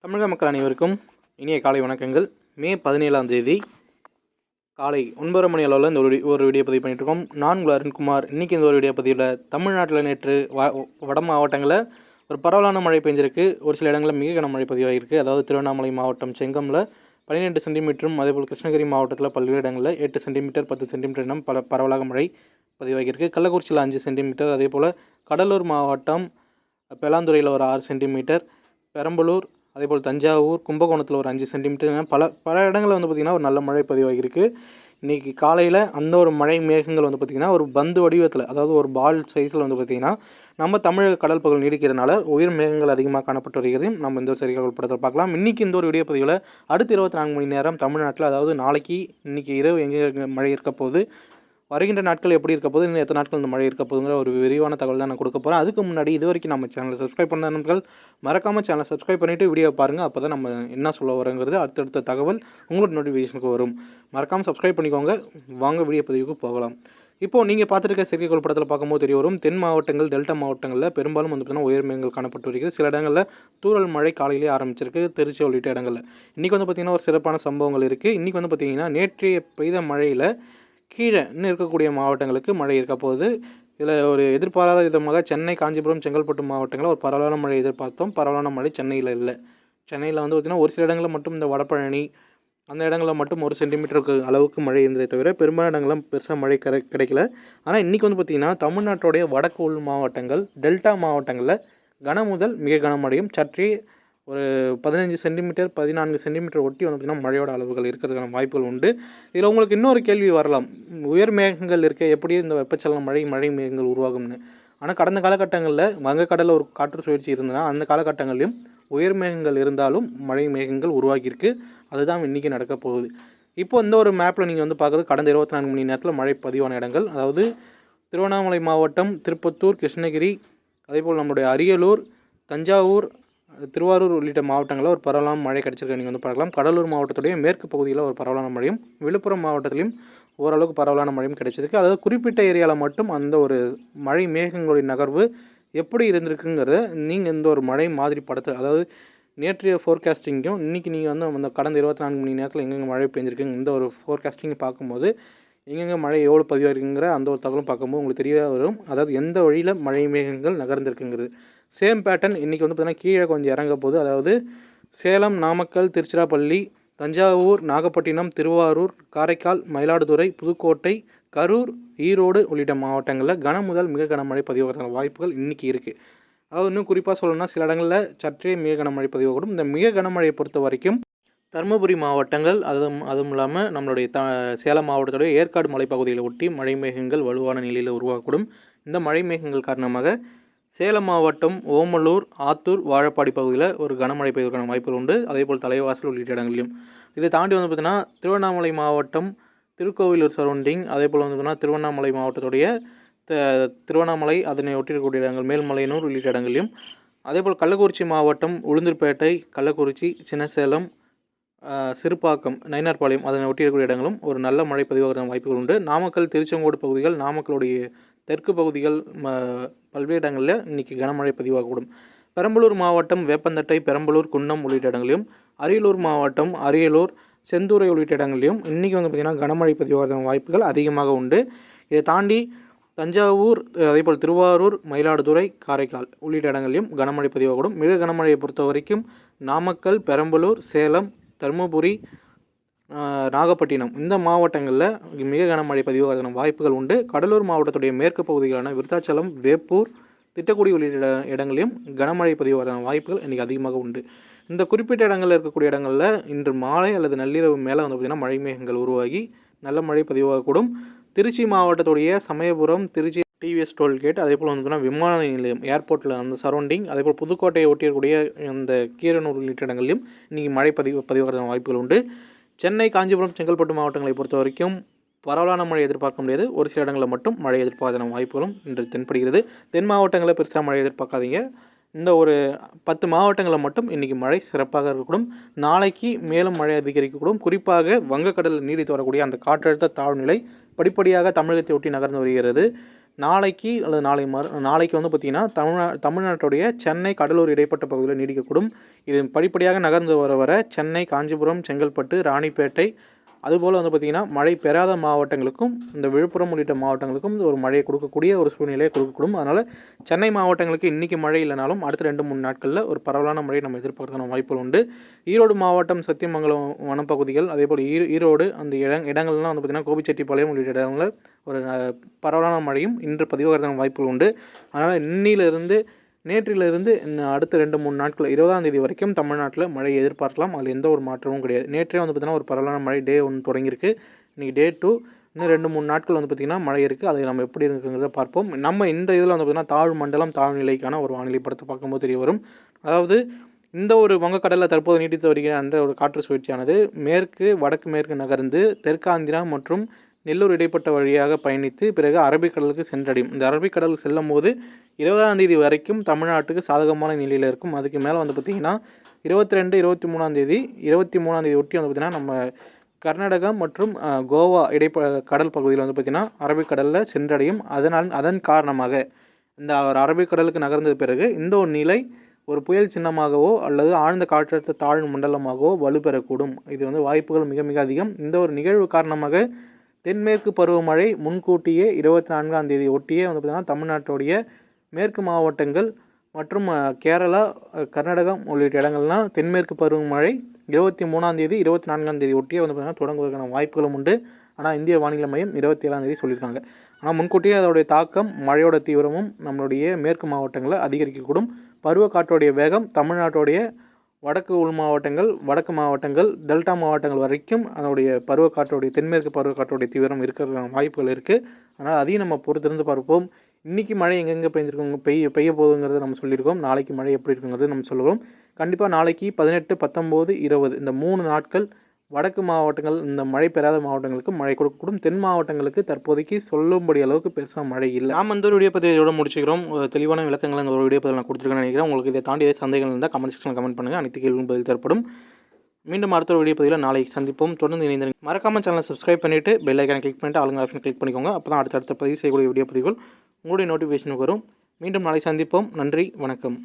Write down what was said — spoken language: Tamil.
தமிழக மக்கள் அனைவருக்கும் இனிய காலை வணக்கங்கள். மே 17ஆம் தேதி காலை 9:30 மணி அளவில் இந்த ஒரு வீடியோ பதிவு பண்ணிட்டுருக்கோம். நான் உங்கள் அருண்குமார். இன்றைக்கி இந்த ஒரு வீடியோ பதிவில் தமிழ்நாட்டில் நேற்று வட மாவட்டங்களில் ஒரு பரவலான மழை பெஞ்சிருக்கு. ஒரு சில இடங்களில் மிக கனமழை பதிவாகிருக்கு. அதாவது திருவண்ணாமலை மாவட்டம் செங்கமில் 12 சென்டிமீட்டரும், அதேபோல் கிருஷ்ணகிரி மாவட்டத்தில் பல்வேறு இடங்களில் 8 சென்டிமீட்டர் 10 சென்டிமீட்டர் என பரவலாக மழை பதிவாகியிருக்கு. கள்ளக்குறிச்சியில் 5 சென்டிமீட்டர், அதேபோல் கடலூர் மாவட்டம் பெலாந்துறையில் ஒரு 6 சென்டிமீட்டர், பெரம்பலூர், அதேபோல் தஞ்சாவூர், கும்பகோணத்தில் ஒரு 5 சென்டிமீட்டர் பல இடங்களில் பார்த்திங்கன்னா ஒரு நல்ல மழை பதிவாகியிருக்கு. இன்றைக்கி காலையில் அந்த ஒரு மழை மேகங்கள் பார்த்திங்கன்னா ஒரு பந்து வடிவத்தில், அதாவது ஒரு பால் சைஸில் பார்த்திங்கன்னா நம்ம தமிழக கடல் பகுதியில் நீடிக்கிறதுனால உயர் மேகங்கள் அதிகமாக காணப்பட்டு வருகிறதையும் நம்ம இந்த ஒரு செய்திகள் படத்தில் பார்க்கலாம். இன்றைக்கி இந்த ஒரு வீடியோ பதிவில் அடுத்த 24 மணி நேரம் தமிழ்நாட்டில், அதாவது நாளைக்கு இன்றைக்கி இரவு எங்கே மழை இருக்க போகுது, வருகின்ற நாட்கள் எப்படி இருக்க போகுது, இன்னும் எத்தனை நாட்கள் இந்த மழை இருக்க போகுதுங்கிற ஒரு விரிவான தகவல் தான் நான் கொடுக்க போகிறேன். அதுக்கு முன்னாடி இது வரைக்கும் நம்ம சேனலை சப்ஸ்கிரைப் பண்ண நண்பர்கள் மறக்காமல் சேனலை சப்ஸ்கிரைப் பண்ணிவிட்டு வீடியோ பாருங்கள். அப்போ தான் நம்ம என்ன சொல்ல வரோங்கிறது அடுத்தடுத்த தகவல் உங்களோட நோட்டிஃபிகேஷனுக்கு வரும். மறக்காமல் சப்ஸ்கிரைப் பண்ணிக்கோங்க. வாங்க வீடியோ பதிவுக்கு போகலாம். இப்போது நீங்கள் பார்த்துருக்க செயற்கைக்கோள் படத்தில் பார்க்கும்போது தெரிய வரும், தென் மாவட்டங்கள், டெல்டா மாவட்டங்களில் பெரும்பாலும் பார்த்திங்கன்னா உயர் மேகங்கள் காணப்பட்டு வருகிறது. சில இடங்களில் தூறல் மழை காலையிலே ஆரம்பிச்சிருக்கு, திருச்சி உள்ளிட்ட இடங்களில். இன்றைக்கி பார்த்திங்கன்னா ஒரு சிறப்பான சம்பவங்கள் இருக்குது. இன்றைக்கி பார்த்திங்கன்னா நேற்றைய பெய்த மழையில் கீழே இன்னும் இருக்கக்கூடிய மாவட்டங்களுக்கு மழை இருக்க போகுது. இதில் ஒரு எதிர்பாராத விதமாக சென்னை, காஞ்சிபுரம், செங்கல்பட்டு மாவட்டங்களில் ஒரு பரவலான மழை எதிர்பார்த்தோம். பரவலான மழை சென்னையில் இல்லை. சென்னையில் பார்த்திங்கன்னா ஒரு சில இடங்களில் மட்டும், இந்த வடபழனி அந்த இடங்களில் மட்டும் 1 சென்டிமீட்டருக்கு அளவுக்கு மழை இருந்ததை தவிர பெரும்பாலான இடங்களும் பெருசாக மழை கிடைக்கல. ஆனால் இன்றைக்கி பார்த்திங்கன்னா தமிழ்நாட்டுடைய வடக்கு உள் மாவட்டங்கள், டெல்டா மாவட்டங்களில் கன முதல் மிக கனமழையும், சற்றே ஒரு 15 சென்டிமீட்டர் 14 சென்டிமீட்டர் ஒட்டி பார்த்திங்கன்னா மழையோட அளவுகள் இருக்கிறதுக்கான வாய்ப்புகள் உண்டு. இதில் உங்களுக்கு இன்னொரு கேள்வி வரலாம், உயர் மேகங்கள் இருக்க எப்படி இந்த வெப்பச்சலன மழை மேகங்கள் உருவாகும்னு. ஆனால் கடந்த காலகட்டங்களில் வங்கக்கடலில் ஒரு காற்று சுழற்சி இருந்ததுன்னா அந்த காலகட்டங்களிலும் உயர் மேகங்கள் இருந்தாலும் மழை மேகங்கள் உருவாகியிருக்கு. அதுதான் இன்றைக்கி நடக்க போகுது. இப்போ இந்த ஒரு மேப்பில் நீங்கள் பார்க்குறது கடந்த 24 மணி நேரத்தில் மழை பதிவான இடங்கள். அதாவது திருவண்ணாமலை மாவட்டம், திருப்பத்தூர், கிருஷ்ணகிரி, அதேபோல் நம்முடைய அரியலூர், தஞ்சாவூர், திருவாரூர் உள்ளிட்ட மாவட்டங்களில் ஒரு பரவலான மழை கிடச்சிருக்கு. நீங்கள் பார்க்கலாம். கடலூர் மாவட்டத்துடைய மேற்கு பகுதியில் ஒரு பரவலான மழையும், விழுப்புரம் மாவட்டத்திலையும் ஓரளவுக்கு பரவலான மழையும் கிடைச்சிருக்கு. அதாவது குறிப்பிட்ட ஏரியாவில் மட்டும் அந்த ஒரு மழை மேகங்களுடைய நகர்வு எப்படி இருந்திருக்குங்கிறத நீங்கள் இந்த ஒரு மழை மாதிரி படத்தில், அதாவது நேற்றைய ஃபோர்காஸ்டிங்கும் இன்றைக்கி நீங்கள் அந்த கடந்த 24 மணி நேரத்தில் எங்கெங்கே மழை பெஞ்சிருக்குங்க இந்த ஒரு ஃபோர்காஸ்டிங்கை பார்க்கும்போது எங்கெங்கே மழை எவ்வளோ பதிவாகிருக்குங்கிற அந்த ஒரு தகவலும் பார்க்கும்போது உங்களுக்கு தெரிய வரும். அதாவது எந்த வழியில் மழை மேகங்கள் நகர்ந்திருக்குங்கிறது. சேம் பேட்டர்ன் இன்றைக்கி பார்த்திங்கன்னா கீழே கொஞ்சம் இறங்க போகுது. அதாவது சேலம், நாமக்கல், திருச்சிராப்பள்ளி, தஞ்சாவூர், நாகப்பட்டினம், திருவாரூர், காரைக்கால், மயிலாடுதுறை, புதுக்கோட்டை, கரூர், ஈரோடு உள்ளிட்ட மாவட்டங்களில் கன முதல் மிக கனமழை பதிவாகிறதுக்கான வாய்ப்புகள் இன்றைக்கி இருக்குது. அதாவது இன்னும் குறிப்பாக சொல்லணும்னா சில இடங்களில் சற்றே மிக கனமழை பதிவாகக்கூடும். இந்த மிக கனமழையை பொறுத்த வரைக்கும் தருமபுரி மாவட்டங்கள், அதுவும் இல்லாமல் நம்மளுடைய சேலம் மாவட்டத்துடைய ஏற்காடு மலைப்பகுதியில் ஒட்டி மழை மேகங்கள் வலுவான நிலையில் உருவாகக்கூடும். இந்த மழை மேகங்கள் காரணமாக சேலம் மாவட்டம், ஓமலூர், ஆத்தூர், வாழப்பாடி பகுதியில் ஒரு கனமழை பெய்வதற்கான வாய்ப்புகள் உண்டு. அதேபோல் தலைவாசல் உள்ளிட்ட இடங்களிலும். இதை தாண்டி பார்த்திங்கன்னா திருவண்ணாமலை மாவட்டம், திருக்கோவிலூர் சரௌண்டிங், அதேபோல் பார்த்திங்கன்னா திருவண்ணாமலை மாவட்டத்துடைய திருவண்ணாமலை அதனை ஒட்டியிருக்கக்கூடிய இடங்கள், மேல்மலையனூர் உள்ளிட்ட இடங்களிலும், அதேபோல் கள்ளக்குறிச்சி மாவட்டம், உளுந்தூர்பேட்டை, கள்ளக்குறிச்சி, சின்னசேலம், சிறுபாக்கம், நயினார்பாளையம் அதனை ஒட்டியிருக்கக்கூடிய இடங்களும் ஒரு நல்ல மழை பதிவாகிறதுக்கான வாய்ப்புகள் உண்டு. நாமக்கல், திருச்செங்கோடு பகுதிகள், நாமக்கலுடைய தெற்கு பகுதிகள் பல்வேறு இடங்களில் இன்றைக்கி கனமழை பதிவாகக்கூடும். பெரம்பலூர் மாவட்டம், வேப்பந்தட்டை, பெரம்பலூர், குன்னம் உள்ளிட்ட இடங்களிலும், அரியலூர் மாவட்டம், அரியலூர், செந்தூரை உள்ளிட்ட இடங்களிலும் இன்றைக்கி பார்த்திங்கன்னா கனமழை பதிவாகிறதுக்கான வாய்ப்புகள் அதிகமாக உண்டு. இதை தாண்டி தஞ்சாவூர், அதேபோல் திருவாரூர், மயிலாடுதுறை, காரைக்கால் உள்ளிட்ட இடங்களிலும் கனமழை பதிவாகக்கூடும். மிக கனமழையை பொறுத்த வரைக்கும் நாமக்கல், பெரம்பலூர், சேலம், தருமபுரி, நாகப்பட்டினம் இந்த மாவட்டங்களில் மிக கனமழை பதிவாகிறதுக்கான வாய்ப்புகள் உண்டு. கடலூர் மாவட்டத்துடைய மேற்கு பகுதிகளான விருத்தாச்சலம், வேப்பூர், திட்டக்குடி உள்ளிட்ட இடங்களிலும் கனமழை பதிவாகிறதுக்கான வாய்ப்புகள் இன்றைக்கி அதிகமாக உண்டு. இந்த குறிப்பிட்ட இடங்களில் இருக்கக்கூடிய இடங்களில் இன்று மாலை அல்லது நள்ளிரவு மேலே பார்த்திங்கன்னா மழை மேகங்கள் உருவாகி நல்ல மழை பதிவாகக்கூடும். திருச்சி மாவட்டத்துடைய சமயபுரம், திருச்சி டிவிஎஸ் டோல்கேட், அதேபோல் பார்த்திங்கன்னா விமான நிலையம், ஏர்போர்ட்டில் அந்த சரௌண்டிங், அதேபோல் புதுக்கோட்டையை ஒட்டியிருக்கக்கூடிய அந்த கீரனூர் உள்ளிட்ட இடங்களிலும் இன்றைக்கி மழை பதிவாகிறதுக்கான வாய்ப்புகள் உண்டு. சென்னை, காஞ்சிபுரம், செங்கல்பட்டு மாவட்டங்களை பொறுத்த வரைக்கும் பரவலான மழை எதிர்பார்க்க முடியாது. ஒரு சில இடங்களில் மட்டும் மழை எதிர்பார்க்காத வாய்ப்புகளும் இன்று தென்படுகிறது. தென் மாவட்டங்களில் பெருசாக மழை எதிர்பார்க்காதீங்க. இந்த ஒரு 10 மாவட்டங்களில் மட்டும் இன்றைக்கி மழை சிறப்பாக இருக்கக்கூடும். நாளைக்கு மேலும் மழை அதிகரிக்கக்கூடும். குறிப்பாக வங்கக்கடலில் நீடித்து வரக்கூடிய அந்த காற்றழுத்த தாழ்நிலை படிப்படியாக தமிழகத்தை ஒட்டி நகர்ந்து வருகிறது. நாளைக்கு அல்லது நாளைக்கு வந்து பார்த்திங்கன்னா தமிழ்நாட்டுடைய சென்னை கடலூர் இடைப்பட்ட பகுதியில் நீடிக்கக்கூடும். இது படிப்படியாக நகர்ந்து வர சென்னை, காஞ்சிபுரம், செங்கல்பட்டு, ராணிப்பேட்டை அதுபோல் வந்து பார்த்திங்கன்னா மழை பெறாத மாவட்டங்களுக்கும் இந்த விழுப்புரம் உள்ளிட்ட மாவட்டங்களுக்கும் ஒரு மழையை கொடுக்கக்கூடிய ஒரு சூழ்நிலையை கொடுக்கக்கூடும். அதனால் சென்னை மாவட்டங்களுக்கு இன்றைக்கி மழை இல்லைனாலும் அடுத்த 2-3 நாட்களில் ஒரு பரவலான மழை நம்ம எதிர்பார்க்கறதுக்கான வாய்ப்புகள் உண்டு. ஈரோடு மாவட்டம், சத்தியமங்கலம் வனப்பகுதிகள், அதேபோல் ஈரோடு அந்த இடங்கள்லாம் வந்து பார்த்திங்கன்னா கோபிச்செட்டிப்பாளையம் உள்ளிட்ட இடங்களில் ஒரு பரவலான மழையும் இன்று பதிவாகிறதுக்கான வாய்ப்புகள் உண்டு. அதனால் நேற்றிலிருந்து அடுத்த 2-3 நாட்கள் 20ஆம் தேதி வரைக்கும் தமிழ்நாட்டில் மழை எதிர்பார்க்கலாம். அதில் எந்த ஒரு மாற்றமும் கிடையாது. நேற்றே வந்து பார்த்திங்கன்னா ஒரு பரவலான மழை டே 1 தொடங்கியிருக்கு. இன்றைக்கி டே 2, இன்னும் 2-3 நாட்கள் வந்து பார்த்திங்கன்னா மழை இருக்குது. அது நம்ம எப்படி இருக்குங்கிறத பார்ப்போம். நம்ம இந்த இதில் வந்து பார்த்திங்கன்னா தாழ்நிலைக்கான ஒரு வானிலை படத்தை பார்க்கும்போது தெரிய வரும். அதாவது இந்த ஒரு வங்கக்கடலில் தற்போது நீடித்து வருகிற அந்த ஒரு காற்று சுழற்சியானது வடக்கு மேற்கு நகர்ந்து தெற்காந்திரா மற்றும் நெல்லூர் இடைப்பட்ட வழியாக பயணித்து பிறகு அரபிக்கடலுக்கு சென்றடையும். இந்த அரபிக்கடலுக்கு செல்லும் போது 20ஆம் தேதி வரைக்கும் தமிழ்நாட்டுக்கு சாதகமான நிலையில் இருக்கும். அதுக்கு மேலே வந்து பார்த்திங்கன்னா 22, 23ஆம் தேதி ஒட்டி வந்து பார்த்திங்கன்னா நம்ம கர்நாடகம் மற்றும் கோவா கடல் பகுதியில் வந்து பார்த்திங்கன்னா அரபிக்கடலில் சென்றடையும். அதன் காரணமாக இந்த அரபிக்கடலுக்கு நகர்ந்தது பிறகு இந்த ஒரு நிலை ஒரு புயல் சின்னமாகவோ அல்லது ஆழ்ந்த காற்றழுத்த தாழ்வு மண்டலமாகவோ வலுப்பெறக்கூடும். இது வந்து வாய்ப்புகள் மிக மிக அதிகம். இந்த ஒரு நிகழ்வு காரணமாக தென்மேற்கு பருவமழை முன்கூட்டியே 24ஆம் தேதி ஒட்டியே வந்து பார்த்திங்கன்னா தமிழ்நாட்டுடைய மேற்கு மாவட்டங்கள் மற்றும் கேரளா, கர்நாடகம் உள்ளிட்ட இடங்கள்லாம் தென்மேற்கு பருவமழை 23ஆம் தேதி 24ஆம் தேதி ஒட்டியே வந்து பார்த்திங்கன்னா தொடங்குவதற்கான வாய்ப்புகளும் உண்டு. ஆனால் இந்திய வானிலை மையம் 27ஆம் தேதி சொல்லியிருக்காங்க. ஆனால் முன்கூட்டியே அதோடைய தாக்கம், மழையோட தீவிரமும் நம்மளுடைய மேற்கு மாவட்டங்களில் அதிகரிக்கக்கூடும். பருவக்காற்றுடைய வேகம் தமிழ்நாட்டுடைய வடக்கு மாவட்டங்கள், டெல்டா மாவட்டங்கள் வரைக்கும் அதனுடைய தென்மேற்கு பருவக்காற்றுடைய தீவிரம் இருக்கிறதுக்கான வாய்ப்புகள் இருக்குது. அதனால் அதையும் நம்ம பொறுத்திருந்து பார்ப்போம். இன்றைக்கி மழை எங்கெங்கே பெய்ய போகுதுங்கிறத நம்ம சொல்லியிருக்கோம். நாளைக்கு மழை எப்படி இருக்குங்கிறது நம்ம சொல்லுவோம். கண்டிப்பாக நாளைக்கு 18, 19, 20 இந்த 3 நாட்கள் வடக்கு மாவட்டங்கள், இந்த மழை பெறாத மாவட்டங்களுக்கு மழை கொடுக்கக்கூடும். தென் மாவட்டங்களுக்கு தற்போதைக்கு சொல்லும்படி அளவுக்கு பெருசாக மழை இல்லை. நாம் வந்து ஒரு வீடியோ பற்றி இதோட முடிச்சுக்கிறோம். தெளிவான விளக்கங்கள் இந்த ஒரு வீடியோ பதில் நான் கொடுத்துருக்கேன்னு நினைக்கிறேன். உங்களுக்கு இதை தாண்டி ஏதாவது சந்தேகங்கள் இருந்தால் கமெண்ட் செக்ஷனில் கமெண்ட் பண்ணுங்கள். அனைத்து கேள்வியும் பதில் தரப்படும். மீண்டும் அடுத்த வீடியோ பதிவில் நாளைக்கு சந்திப்போம். தொடர்ந்து இணைந்திருங்க. மறக்காமல் சேனலை சப்ஸ்கிரைப் பண்ணிவிட்டு பெல் ஐக்கானை கிளிக் பண்ணிவிட்டு ஆளுங்க ஆப்ஷன் கிளிக் பண்ணிக்கோங்க. அப்போ தான் அடுத்த பதிவு செய்யக்கூடிய வீடியோ பதிவுகள் உங்களுடைய நோட்டிஃபிகேஷனுக்கு வரும். மீண்டும் நாளை சந்திப்போம். நன்றி, வணக்கம்.